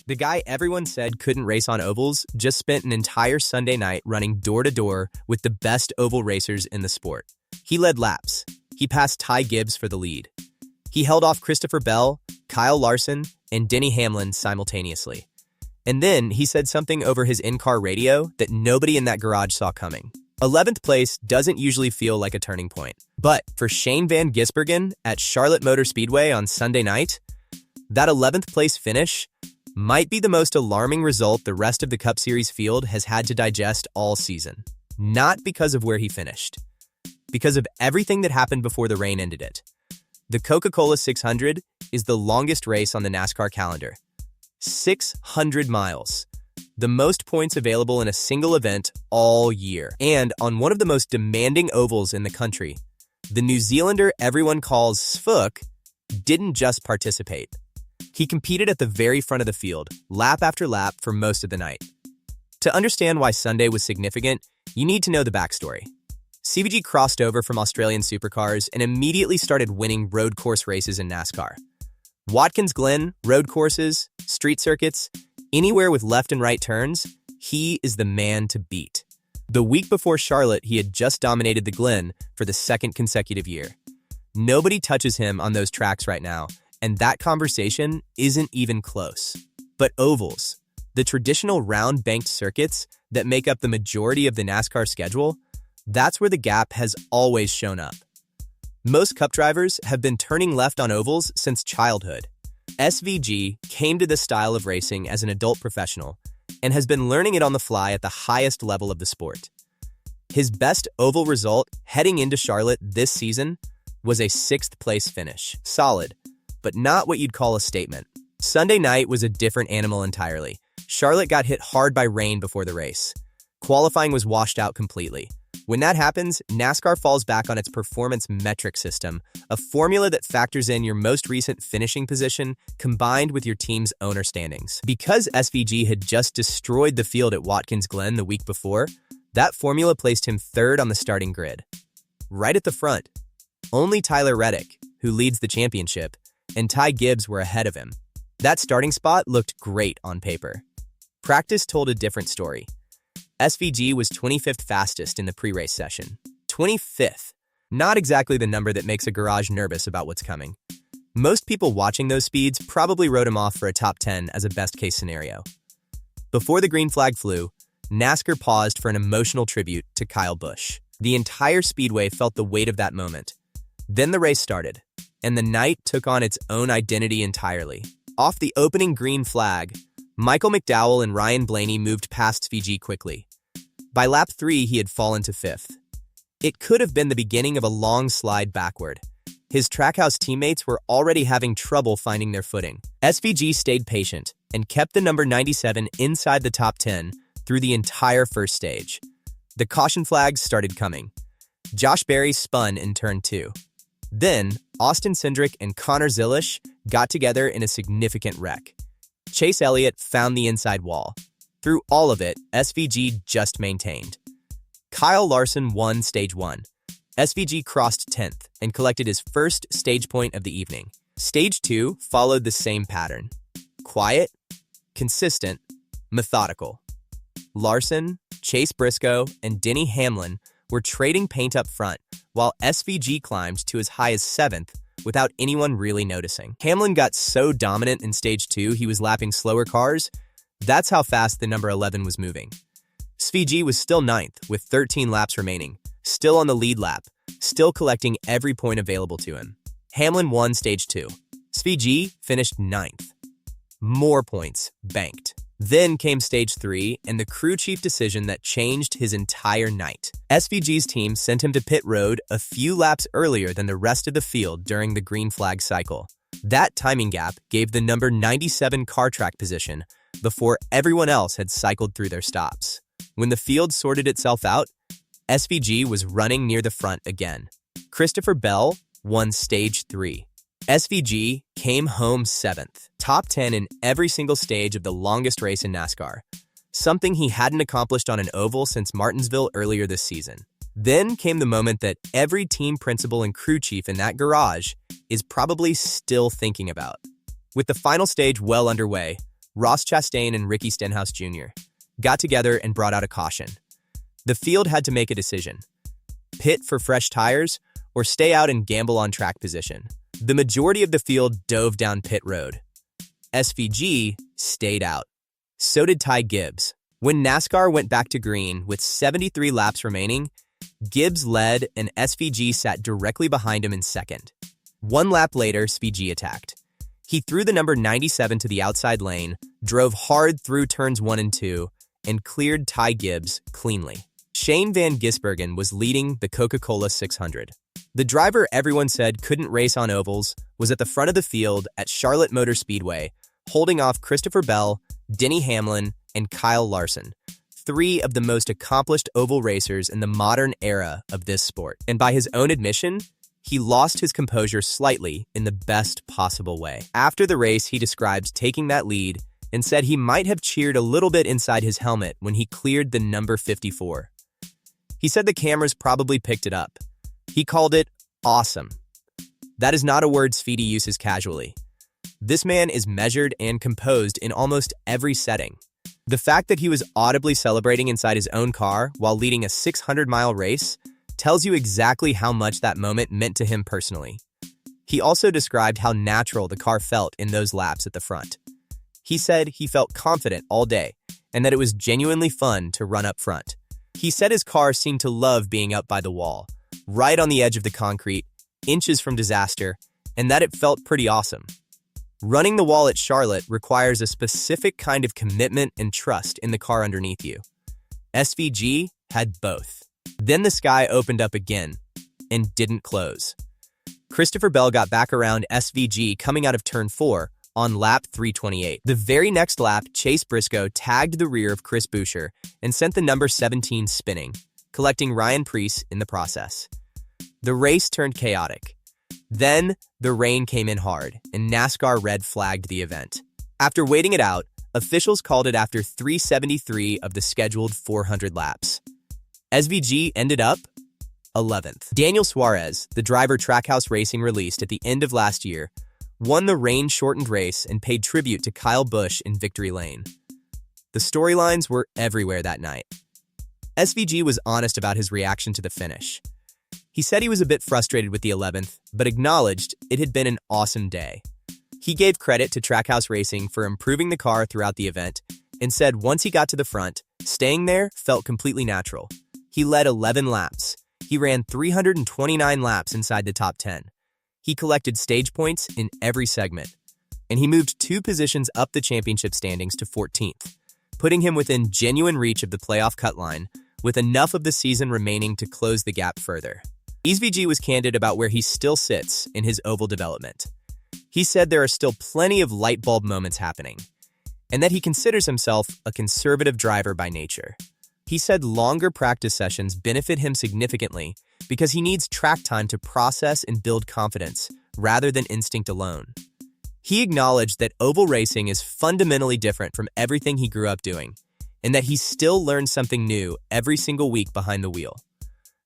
The guy everyone said couldn't race on ovals just spent an entire Sunday night running door-to-door with the best oval racers in the sport. He led laps. He passed Ty Gibbs for the lead. He held off Christopher Bell, Kyle Larson, and Denny Hamlin simultaneously. And then he said something over his in-car radio that nobody in that garage saw coming. 11th place doesn't usually feel like a turning point. But for Shane Van Gisbergen at Charlotte Motor Speedway on Sunday night, that 11th place finish might be the most alarming result the rest of the Cup Series field has had to digest all season. Not because of where he finished, because of everything that happened before the rain ended it. The Coca-Cola 600 is the longest race on the NASCAR calendar. 600 miles. The most points available in a single event all year. And on one of the most demanding ovals in the country, the New Zealander everyone calls Sfook didn't just participate. He competed at the very front of the field, lap after lap for most of the night. To understand why Sunday was significant, you need to know the backstory. CVG crossed over from Australian supercars and immediately started winning road course races in NASCAR. Watkins Glen, road courses, street circuits, anywhere with left and right turns, he is the man to beat. The week before Charlotte, he had just dominated the Glen for the second consecutive year. Nobody touches him on those tracks right now, and that conversation isn't even close. But ovals, the traditional round-banked circuits that make up the majority of the NASCAR schedule, that's where the gap has always shown up. Most Cup drivers have been turning left on ovals since childhood. SVG came to this style of racing as an adult professional and has been learning it on the fly at the highest level of the sport. His best oval result heading into Charlotte this season was a 6th place finish. Solid, but not what you'd call a statement. Sunday night was a different animal entirely. Charlotte got hit hard by rain before the race. Qualifying was washed out completely. When that happens, NASCAR falls back on its performance metric system, a formula that factors in your most recent finishing position combined with your team's owner standings. Because SVG had just destroyed the field at Watkins Glen the week before, that formula placed him 3rd on the starting grid. Right at the front, only Tyler Reddick, who leads the championship, and Ty Gibbs were ahead of him. That starting spot looked great on paper. Practice told a different story. SVG was 25th fastest in the pre-race session. 25th. Not exactly the number that makes a garage nervous about what's coming. Most people watching those speeds probably wrote him off for a top 10 as a best-case scenario. Before the green flag flew, NASCAR paused for an emotional tribute to Kyle Busch. The entire speedway felt the weight of that moment. Then the race started, and the night took on its own identity entirely. Off the opening green flag, Michael McDowell and Ryan Blaney moved past SVG quickly. By lap 3, he had fallen to 5th. It could have been the beginning of a long slide backward. His Trackhouse teammates were already having trouble finding their footing. SVG stayed patient and kept the number 97 inside the top 10 through the entire first stage. The caution flags started coming. Josh Berry spun in turn 2. Then, Austin Cindric and Connor Zilisch got together in a significant wreck. Chase Elliott found the inside wall. Through all of it, SVG just maintained. Kyle Larson won Stage 1. SVG crossed 10th and collected his first stage point of the evening. Stage 2 followed the same pattern. Quiet, consistent, methodical. Larson, Chase Briscoe, and Denny Hamlin were trading paint up front, while SVG climbed to as high as 7th without anyone really noticing. Hamlin got so dominant in Stage 2 he was lapping slower cars. That's how fast the number 11 was moving. SVG was still 9th with 13 laps remaining, still on the lead lap, still collecting every point available to him. Hamlin won Stage 2. SVG finished 9th. More points banked. Then came Stage 3 and the crew chief decision that changed his entire night. SVG's team sent him to pit road a few laps earlier than the rest of the field during the green flag cycle. That timing gap gave the number 97 car track position before everyone else had cycled through their stops. When the field sorted itself out, SVG was running near the front again. Christopher Bell won Stage 3. SVG came home 7th, top 10 in every single stage of the longest race in NASCAR, something he hadn't accomplished on an oval since Martinsville earlier this season. Then came the moment that every team principal and crew chief in that garage is probably still thinking about. With the final stage well underway, Ross Chastain and Ricky Stenhouse Jr., got together and brought out a caution. The field had to make a decision: pit for fresh tires or stay out and gamble on track position. The majority of the field dove down pit road. SVG stayed out. So did Ty Gibbs. When NASCAR went back to green with 73 laps remaining, Gibbs led and SVG sat directly behind him in second. 1 lap later, SVG attacked. He threw the number 97 to the outside lane, drove hard through turns 1 and 2, and cleared Ty Gibbs cleanly. Shane Van Gisbergen was leading the Coca-Cola 600. The driver everyone said couldn't race on ovals was at the front of the field at Charlotte Motor Speedway, holding off Christopher Bell, Denny Hamlin, and Kyle Larson, 3 of the most accomplished oval racers in the modern era of this sport. And by his own admission, he lost his composure slightly in the best possible way. After the race, he described taking that lead and said he might have cheered a little bit inside his helmet when he cleared the number 54. He said the cameras probably picked it up. He called it awesome. That is not a word Speedy uses casually. This man is measured and composed in almost every setting. The fact that he was audibly celebrating inside his own car while leading a 600-mile race tells you exactly how much that moment meant to him personally. He also described how natural the car felt in those laps at the front. He said he felt confident all day and that it was genuinely fun to run up front. He said his car seemed to love being up by the wall, right on the edge of the concrete, inches from disaster, and that it felt pretty awesome. Running the wall at Charlotte requires a specific kind of commitment and trust in the car underneath you. SVG had both. Then the sky opened up again and didn't close. Christopher Bell got back around SVG coming out of turn 4 on lap 328. The very next lap, Chase Briscoe tagged the rear of Chris Buescher and sent the number 17 spinning, collecting Ryan Preece in the process. The race turned chaotic. Then, the rain came in hard, and NASCAR red flagged the event. After waiting it out, officials called it after 373 of the scheduled 400 laps. SVG ended up 11th. Daniel Suarez, the driver Trackhouse Racing released at the end of last year, won the rain-shortened race and paid tribute to Kyle Busch in Victory Lane. The storylines were everywhere that night. SVG was honest about his reaction to the finish. He said he was a bit frustrated with the 11th, but acknowledged it had been an awesome day. He gave credit to Trackhouse Racing for improving the car throughout the event and said once he got to the front, staying there felt completely natural. He led 11 laps. He ran 329 laps inside the top 10. He collected stage points in every segment, and he moved 2 positions up the championship standings to 14th, putting him within genuine reach of the playoff cut line, with enough of the season remaining to close the gap further. SVG was candid about where he still sits in his oval development. He said there are still plenty of light bulb moments happening, and that he considers himself a conservative driver by nature. He said longer practice sessions benefit him significantly because he needs track time to process and build confidence, rather than instinct alone. He acknowledged that oval racing is fundamentally different from everything he grew up doing, and that he still learns something new every single week behind the wheel.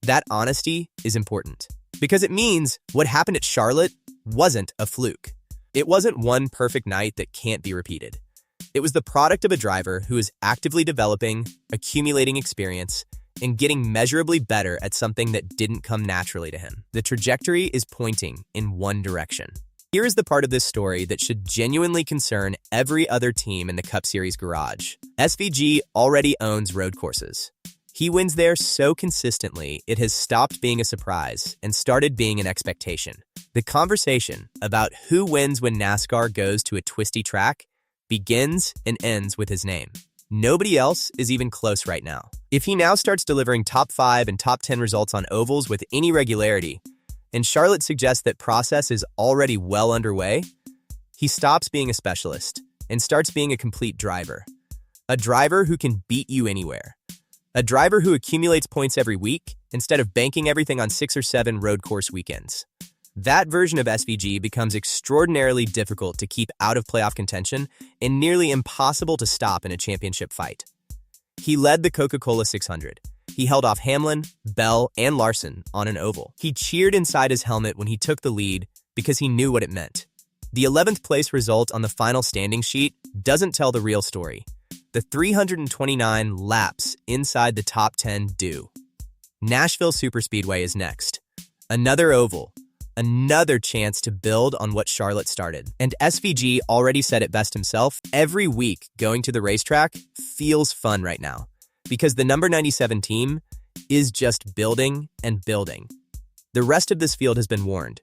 That honesty is important, because it means what happened at Charlotte wasn't a fluke. It wasn't one perfect night that can't be repeated. It was the product of a driver who is actively developing, accumulating experience, and getting measurably better at something that didn't come naturally to him. The trajectory is pointing in one direction. Here is the part of this story that should genuinely concern every other team in the Cup Series garage. SVG already owns road courses. He wins there so consistently, it has stopped being a surprise and started being an expectation. The conversation about who wins when NASCAR goes to a twisty track begins and ends with his name. Nobody else is even close right now. If he now starts delivering top 5 and top 10 results on ovals with any regularity, and Charlotte suggests that process is already well underway, he stops being a specialist and starts being a complete driver. A driver who can beat you anywhere. A driver who accumulates points every week instead of banking everything on 6 or 7 road course weekends. That version of SVG becomes extraordinarily difficult to keep out of playoff contention and nearly impossible to stop in a championship fight. He led the Coca-Cola 600. He held off Hamlin, Bell, and Larson on an oval. He cheered inside his helmet when he took the lead because he knew what it meant. The 11th place result on the final standing sheet doesn't tell the real story. The 329 laps inside the top 10 do. Nashville Superspeedway is next. Another oval. Another chance to build on what Charlotte started. And SVG already said it best himself, every week going to the racetrack feels fun right now. Because the number 97 team is just building and building. The rest of this field has been warned.